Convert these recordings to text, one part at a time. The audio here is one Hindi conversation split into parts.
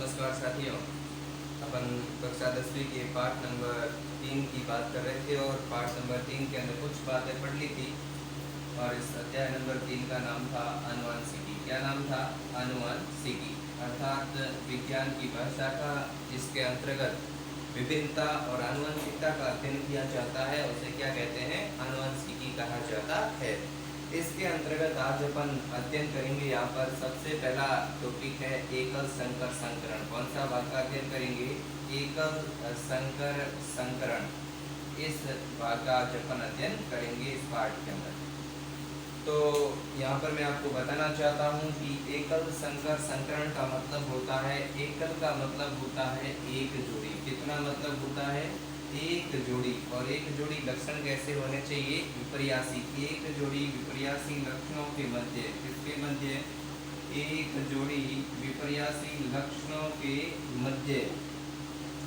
नमस्कार साथियों। अपन कक्षा 10वीं के पाठ नंबर 3 की बात कर रहे थे और पाठ नंबर 3 के अंदर कुछ बातें पढ़ ली थी। और इस अध्याय नंबर 3 का नाम था आनुवंशिकी। क्या नाम था? आनुवंशिकी, अर्थात विज्ञान की वह शाखा जिसके अंतर्गत विभिन्नता और आनुवंशिकता का अध्ययन किया जाता है, उसे क्या कहते हैं? आनुवंशिकी कहा जाता है। इसके अंतर्गत आज अपन अध्ययन करेंगे। यहाँ पर सबसे पहला टॉपिक है एकल संकर संकरण। कौन सा भाग का अध्ययन करेंगे? एकल संकर संकरण। इस भाग का आज अपन अध्ययन करेंगे इस पाठ के अंदर। तो यहाँ पर मैं आपको बताना चाहता हूँ कि एकल संकर संकरण का मतलब होता है, एकल का मतलब होता है एक जोड़ी। कितना मतलब होता है? एक जोड़ी। और एक जोड़ी लक्षण कैसे होने चाहिए? विपर्यासी। एक जोड़ी विपर्यासी लक्षणों के मध्य, किसके मध्य? एक जोड़ी विपर्यासी लक्षणों के मध्य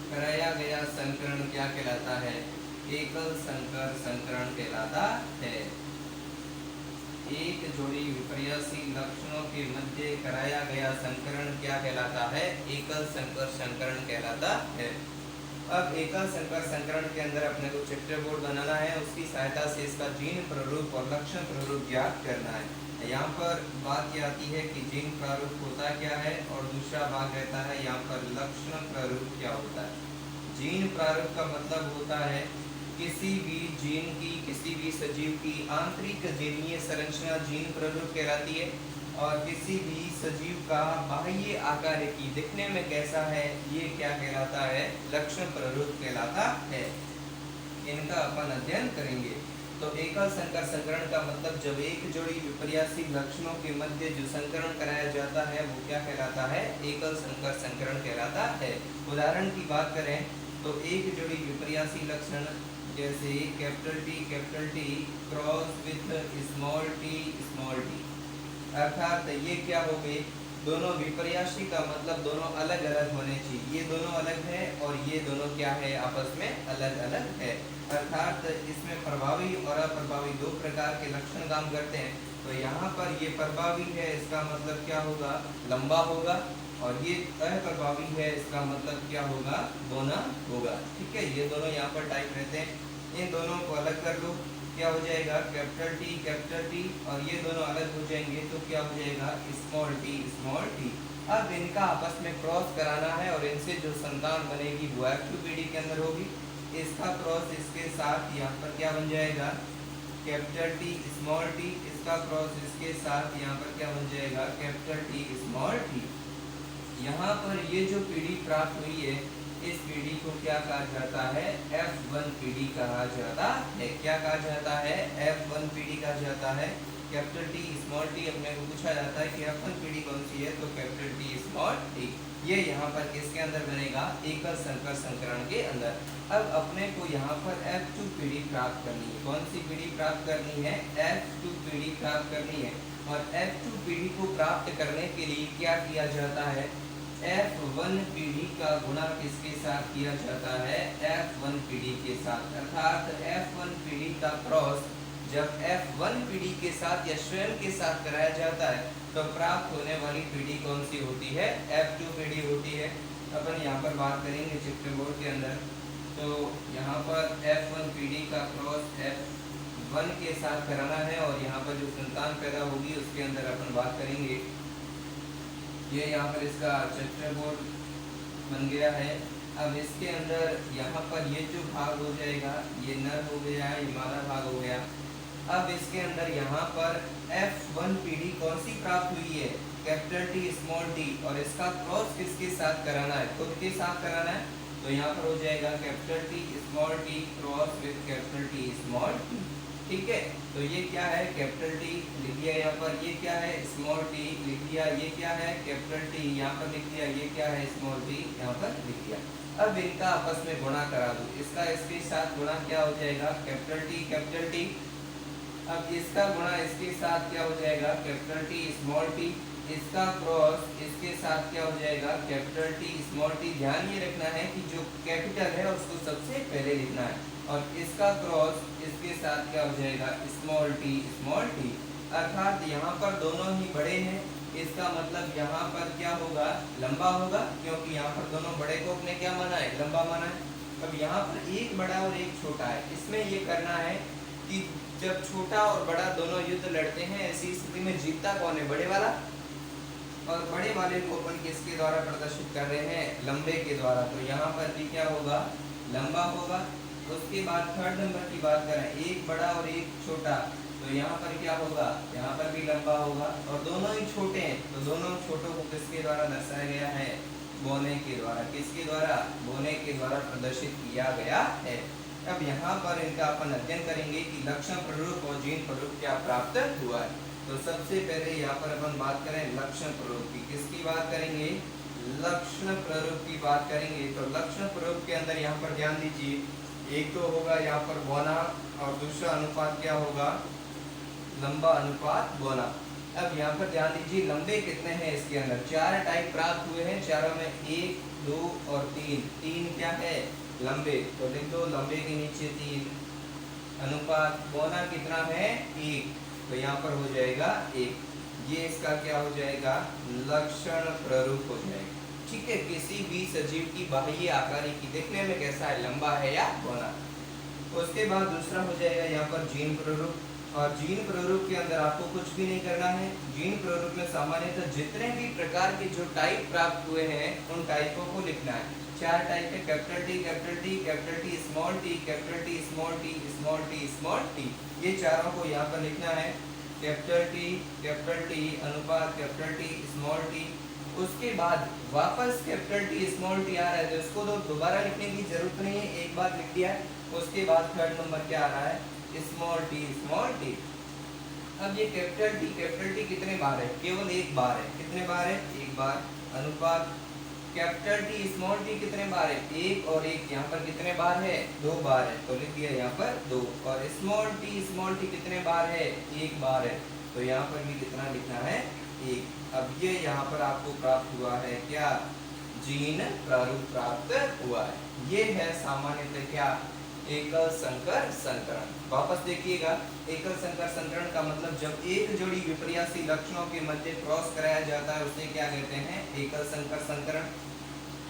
कराया गया संकरण क्या कहलाता है? एकल संकर संकरण कहलाता है। एक जोड़ी विपर्यासी लक्षणों के मध्य कराया गया संकरण क्या कहलाता है? एकल संकर संकरण कहलाता है। अब एकल संकर संकरण के अंदर अपने को चैप्टर बोर्ड बनाना है। उसकी सहायता से इसका जीन प्रारूप और लक्षण प्रारूप ज्ञात करना है। यहाँ पर बात यह आती है कि जीन प्रारूप होता क्या है और दूसरा भाग रहता है यहाँ पर लक्षण प्रारूप क्या होता है। जीन प्रारूप का मतलब होता है किसी भी जीन की, किसी भी सजीव की आंतरिक जीनीय संरचना जीन प्रारूप कहलाती है। और किसी भी सजीव का बाह्य आकार की दिखने में कैसा है, ये क्या कहलाता है? लक्षण प्रारूप कहलाता है। इनका अपन अध्ययन करेंगे। तो एकल संकर संकरण का मतलब जब एक जोड़ी विपर्यासी लक्षणों के मध्य जो संकरण कराया जाता है वो क्या कहलाता है? एकल संकर संकरण कहलाता है। उदाहरण की बात करें तो एक जोड़ी विपर्यासी लक्षण जैसे capital T cross with small T, अर्थात ये क्या हो गए? दोनों विपर्यासी का मतलब दोनों अलग अलग होने चाहिए। ये दोनों अलग है और ये दोनों क्या है? आपस में अलग अलग है। अर्थात इसमें प्रभावी और अप्रभावी दो प्रकार के लक्षण काम करते हैं। तो यहाँ पर ये प्रभावी है, इसका मतलब क्या होगा? लंबा होगा। और ये अप्रभावी है, इसका मतलब क्या होगा? बौना होगा। ठीक है, ये दोनों यहाँ पर टाइप रहते हैं। इन दोनों को अलग कर लो, क्या हो जाएगा? कैपिटल टी और ये दोनों अलग हो जाएंगे तो क्या हो जाएगा? Small T. अब इनका आपस में क्रॉस कराना है और इनसे जो संतान बनेगी वो F2 पीढ़ी के अंदर होगी। इसका क्रॉस इसके साथ यहाँ पर क्या बन जाएगा? Capital T small T. इसका क्रॉस इसके साथ यहाँ पर क्या बन जाएगा? Capital T small T. यहाँ पर ये जो पीढ़ी प्राप्त हुई है, इस पीढ़ी को क्या कहा जाता है? F1 पीढ़ी कहा जाता है। क्या कहा जाता है? F1 पीढ़ी कहा जाता है। कैपिटल टी स्मॉल टी अपने को पूछा जाता है कि F1 पीढ़ी कौन सी है, तो कैपिटल टी स्मॉल टी। ये यहाँ पर किसके अंदर बनेगा? एकल संकर संकरण के अंदर। अब अपने को यहाँ पर F2 पीढ़ी प्राप्त करनी है। कौन सी पीढ़ी प्राप्त करनी है? F2 पीढ़ी प्राप्त करनी है। और F2 पीढ़ी को प्राप्त करने के लिए क्या किया जाता है? F1 पीढ़ी का गुणा किसके साथ किया जाता है? F1 पीढ़ी के साथ। अर्थात F1 पीढ़ी का क्रॉस जब F1 पीढ़ी के साथ या स्वयं के साथ कराया जाता है तो प्राप्त होने वाली पीढ़ी कौन सी होती है? F2 पीढ़ी होती है। अपन यहाँ पर बात करेंगे चैप्टर बोर्ड के अंदर। तो यहाँ पर F1 पीढ़ी का क्रॉस F1 के साथ कराना है और यहाँ पर जो संतान पैदा होगी उसके अंदर अपन बात करेंगे। ये यहाँ पर इसका चैप्टर बोर्ड बन गया है। अब इसके अंदर यहाँ पर ये जो भाग हो जाएगा, ये नर हो गया, ये मादा भाग हो गया। अब इसके अंदर यहाँ पर F1 पीढ़ी कौन सी प्राप्त हुई है? Capital T small T. और इसका क्रॉस किसके साथ कराना है? खुद के साथ कराना है। तो यहाँ पर हो जाएगा capital T small T cross with capital T small T. ठीक है, तो ये क्या है? कैपिटल टी लिख दिया यहाँ पर। ये क्या है? स्मॉल टी लिख दिया। ये क्या है? कैपिटल टी यहाँ पर लिख दिया। ये क्या है? स्मॉल टी यहाँ पर लिख दिया। अब इनका आपस में गुणा करा दो। इसका इसके साथ गुणा क्या हो जाएगा? Capital T. अब इसका गुणा इसके साथ क्या हो जाएगा? Capital T small T. इसका क्रॉस इसके साथ क्या हो जाएगा? Capital T small T. ध्यान ये रखना है कि जो कैपिटल है उसको सबसे पहले लिखना है और इसका क्रॉस इसके साथ क्या हो जाएगा? Small T. अर्थात यहाँ पर दोनों ही बड़े हैं इसका मतलब यहाँ पर क्या होगा, लंबा होगा, क्योंकि यहाँ पर दोनों बड़े को अपने क्या माना है, लंबा माना है। अब यहाँ पर एक बड़ा और एक छोटा है, इसमें ये करना है कि जब छोटा और बड़ा दोनों युद्ध लड़ते हैं, ऐसी स्थिति में जीतता कौन है, बड़े वाला, और बड़े वाले को अपन किसके द्वारा प्रदर्शित कर रहे हैं, लंबे के द्वारा। तो यहाँ पर भी क्या होगा, लंबा होगा। उसके बाद थर्ड नंबर की बात करें, एक बड़ा और एक छोटा, तो यहाँ पर क्या होगा, यहाँ पर भी लंबा होगा, और दोनों ही छोटे हैं, तो दोनों छोटों को किसके द्वारा दर्शाया गया है, बोने के द्वारा। किसके द्वारा, बोने के द्वारा प्रदर्शित किया गया है। अब यहाँ पर इनका अपन अध्ययन करेंगे कि लक्षण प्ररूप और जीन प्ररूप क्या प्राप्त हुआ है। तो सबसे पहले यहाँ पर अपन बात करें लक्षण प्ररूप की, किसकी बात करेंगे, लक्षण प्ररूप की बात करेंगे। तो लक्षण प्ररूप के अंदर यहाँ पर ध्यान दीजिए, एक तो होगा यहाँ पर बोना, और दूसरा अनुपात क्या होगा, लंबा अनुपात बोना। अब यहाँ पर ध्यान दीजिए, लंबे कितने हैं इसके अंदर, 4 टाइप प्राप्त हुए हैं, चारों में 1, 2 और 3। 3 क्या है, लंबे, तो लिख दो लंबे के नीचे 3। अनुपात बोना कितना है, 1, तो यहाँ पर हो जाएगा 1। ये इसका क्या हो जाएगा, लक्षण प्ररूप हो जाएगा। ठीक है, किसी भी सजीव की बाह्य आकारिकी देखने में कैसा है, लंबा है या बौना। उसके बाद दूसरा हो जाएगा यहाँ पर जीन प्ररूप, और जीन प्ररूप के अंदर आपको कुछ भी नहीं करना है। जीन प्ररूप में सामान्यतः जितने भी प्रकार के जो टाइप प्राप्त हुए हैं उन टाइपों को लिखना है। 4 टाइप है, capital T, capital T, capital T, small T, capital T, small T, small T, small T. ये चारों को यहाँ पर लिखना है, कैपिटल टी, अनुपात कैपिटल टी, स्मॉल टी। उसके बाद वापस कैपिटल टी स्मॉल टी आ रहा है, तो इसको तो दोबारा लिखने की जरूरत नहीं है, एक बार लिख दिया है। उसके बाद थर्ड नंबर क्या आ रहा है, स्मॉल टी, स्मॉल टी। अब ये कैपिटल टी कितने बार है, केवल एक बार है। कितने बार है, एक बार। अनुपात कैपिटल टी स्मॉल टी कितने बार है, एक और एक, यहाँ पर कितने बार है, 2 बार है, तो लिख दिया यहाँ पर 2। और स्मॉल टी कितने बार है, एक बार है, तो यहाँ पर भी कितना लिखना है, 1। अब ये यहाँ पर आपको प्राप्त हुआ है क्या, जीन प्रारूप प्राप्त हुआ है। ये है सामान्यतः क्या, एकल संकर संकरण। वापस देखिएगा, एकल संकर संकरण का मतलब जब एक जोड़ी विपर्यासी लक्षणों के मध्य क्रॉस कराया जाता है उसे क्या कहते हैं, एकल संकर संकरण।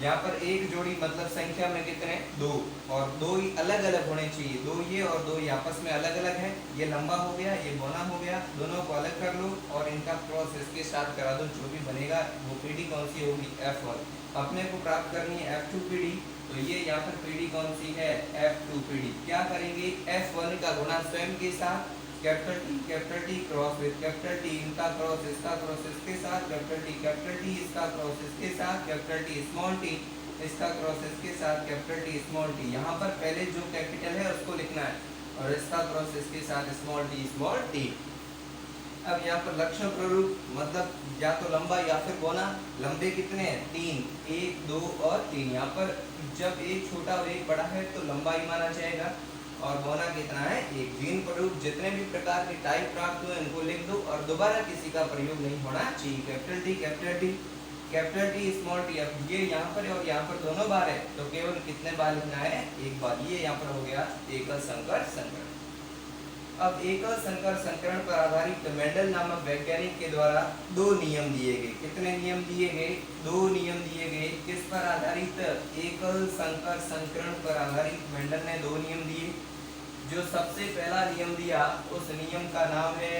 यहाँ पर एक जोड़ी मतलब संख्या में कितने, 2, और 2 ही अलग अलग होने चाहिए, 2 ये और 2 ये आपस में अलग अलग है। ये लंबा हो गया, ये बोना हो गया, दोनों को अलग कर लो और इनका क्रॉस इसके साथ करा दो, जो भी बनेगा वो पीढ़ी कौन सी होगी, F1। अपने को प्राप्त करनी है F2 पीढ़ी, तो ये यहाँ पर पीढ़ी कौन सी है, F2 पीढ़ी। क्या करेंगे, F1 का गुणा स्वयं के साथ, capital T cross with capital T, इनका क्रॉस इसका क्रॉस इसके साथ, कैपिटल टी इसका क्रॉस इसके साथ, कैपिटल टी स्मॉल टी इसका क्रॉस इसके साथ, कैपिटल टी स्मॉल टी। यहाँ पर पहले जो कैपिटल है उसको लिखना है और इसका क्रॉस इसके साथ, स्मॉल टी। अब यहाँ पर लक्षण प्ररूप मतलब या तो लंबा या फिर बोना। लंबे कितने हैं, 3, 1, 2 और 3। यहाँ पर जब एक छोटा और एक बड़ा है तो लंबा ही माना जाएगा, और बोना कितना है, 1। जीन प्ररूप जितने भी प्रकार के टाइप प्राप्त हुए उनको लिख दो और दोबारा किसी का प्रयोग नहीं होना चाहिए। Capital T small T. अब ये यहाँ पर और यहाँ पर दोनों बार है, तो केवल कितने बार लिखना है, एक बार। ये यहाँ पर हो गया एकल संकर संकरण। अब एकल संकर संकरण पर आधारित मेंडल नामक वैज्ञानिक के द्वारा 2 नियम दिए गए। कितने नियम दिए गए, 2 नियम दिए गए। किस पर आधारित, एकल संकर संकरण पर आधारित मेंडल ने 2 नियम दिए। जो सबसे पहला नियम दिया उस नियम का नाम है,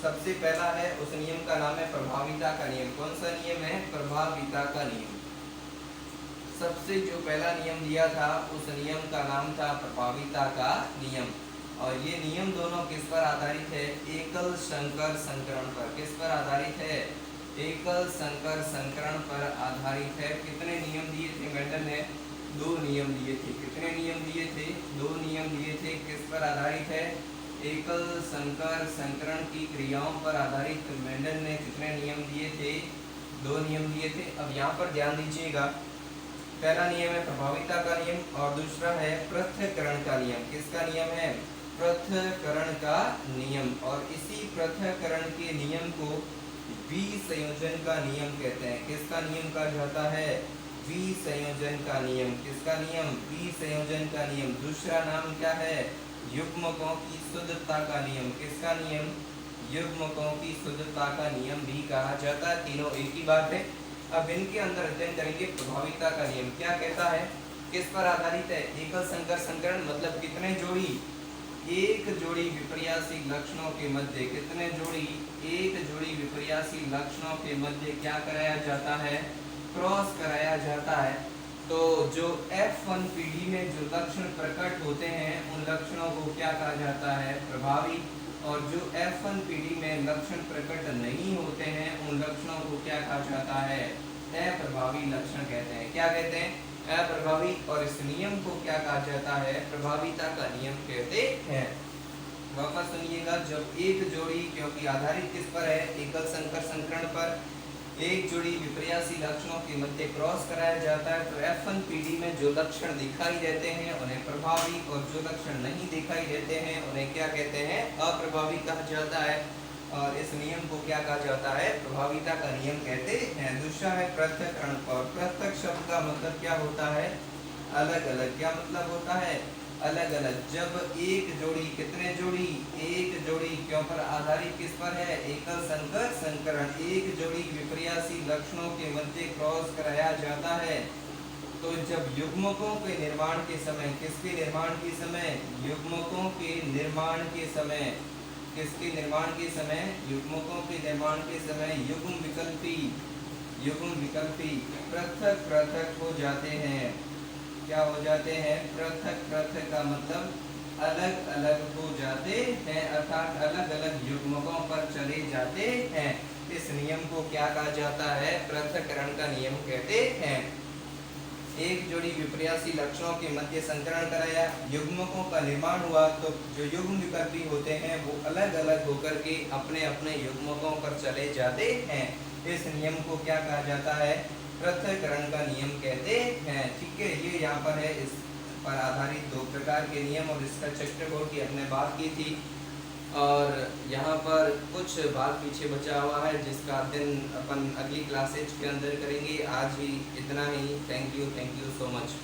सबसे पहला है उस नियम का नाम है प्रभाविता का नियम। कौन सा नियम है, प्रभाविता का नियम। सबसे जो पहला नियम दिया था उस नियम का नाम था प्रभाविता का नियम। और ये नियम दोनों किस पर आधारित है, एकल संकर संकरण पर। किस पर आधारित है, एकल संकर संकरण पर आधारित है। कितने नियम दिए थे मेंडल ने, 2 नियम दिए थे। कितने नियम दिए थे, 2 नियम दिए थे। किस पर आधारित है, एकल संकर संकरण की क्रियाओं पर आधारित मेंडल ने कितने नियम दिए थे, 2 नियम दिए थे। अब यहाँ पर ध्यान दीजिएगा, पहला नियम है प्रभाविता का नियम और दूसरा है पृथक्करण का नियम। किसका नियम है, पृथक्करण का नियम। और इसी पृथक्करण के नियम को विसंयोजन का नियम कहते हैं। किसका नियम कहा जाता है, विसंयोजन का नियम। किसका नियम, विसंयोजन का नियम। दूसरा नाम क्या है, युग्मकों की शुद्धता का नियम। किसका नियम, युग्मकों की शुद्धता का नियम भी कहा जाता है। तीनों एक ही बात है। अब इनके अंदर अध्ययन करेंगे प्रभावीता का नियम क्या कहता है, किस पर आधारित है। एकल संकर संकरण मतलब कितने जोड़ी, एक जोड़ी विपर्यासी लक्षणों के मध्य, कितने जोड़ी, एक जोड़ी विपर्यासी लक्षणों के मध्य क्या कराया जाता है, क्रॉस कराया जाता है। तो जो F1 पीढ़ी में जो लक्षण प्रकट होते हैं उन लक्षणों को क्या कहा जाता है, प्रभावी। और जो F1 पीढ़ी में लक्षण प्रकट नहीं होते हैं उन लक्षणों को क्या कहा जाता है, अप्रभावी लक्षण कहते हैं। क्या कहते हैं, अप्रभावी। और इस नियम को क्या कहा जाता है, प्रभावीता का नियम कहते हैं। वापस सुनिएगा, जब एक जोड़ी, क्योंकि आधारित किस पर है, एकल संकर संकरण पर, एक जोड़ी विपर्यासी लक्षणों के मध्य क्रॉस कराया जाता है तो F1 पीढ़ी में जो लक्षण दिखाई देते हैं उन्हें प्रभावी और जो लक्षण नहीं दिखाई देते हैं उन्हें क्या कहते हैं, अप्रभावी कहा जाता है। और इस नियम को क्या कहा जाता है, प्रभावीता का नियम कहते हैं। दूसरा है पृथक्करण। और पृथक शब्द का मतलब क्या होता है, अलग अलग। क्या मतलब होता है, अलग अलग। जब एक जोड़ी, कितने जोड़ी, एक जोड़ी क्यों पर आधारित किस पर है, एकल संकर संकरण, एक जोड़ी विपर्यासी लक्षणों के मध्य क्रॉस कराया जाता है तो जब युग्मकों के निर्माण के समय, किसके निर्माण के समय, युग्मकों के निर्माण के समय, किसके निर्माण के समय, युग्मकों के निर्माण के समय युग्म विकल्पी, युग्म विकल्पी पृथक पृथक हो जाते हैं। क्या हो जाते हैं, पृथक पृथक का मतलब अलग अलग हो जाते हैं, अर्थात अलग अलग युग्मकों पर चले जाते हैं। इस नियम को क्या कहा जाता है, पृथक्करण का नियम कहते हैं। एक जोड़ी विपर्यासी लक्षणों के मध्य संकरण कराया, युग्मकों का निर्माण हुआ तो जो युग्म विकल्पी होते हैं वो अलग अलग होकर के अपने अपने युग्मकों पर चले जाते हैं। इस नियम को क्या कहा जाता है, पृथक्करण का नियम कहते हैं। ठीक है, ये यहाँ पर है, इस पर आधारित दो प्रकार के नियम और इसका चक्रकोट की हमने बात की थी। और यहाँ पर कुछ बात पीछे बचा हुआ है जिसका अध्ययन अपन अगली क्लासेज के अंदर करेंगे। आज ही इतना ही। Thank you so much.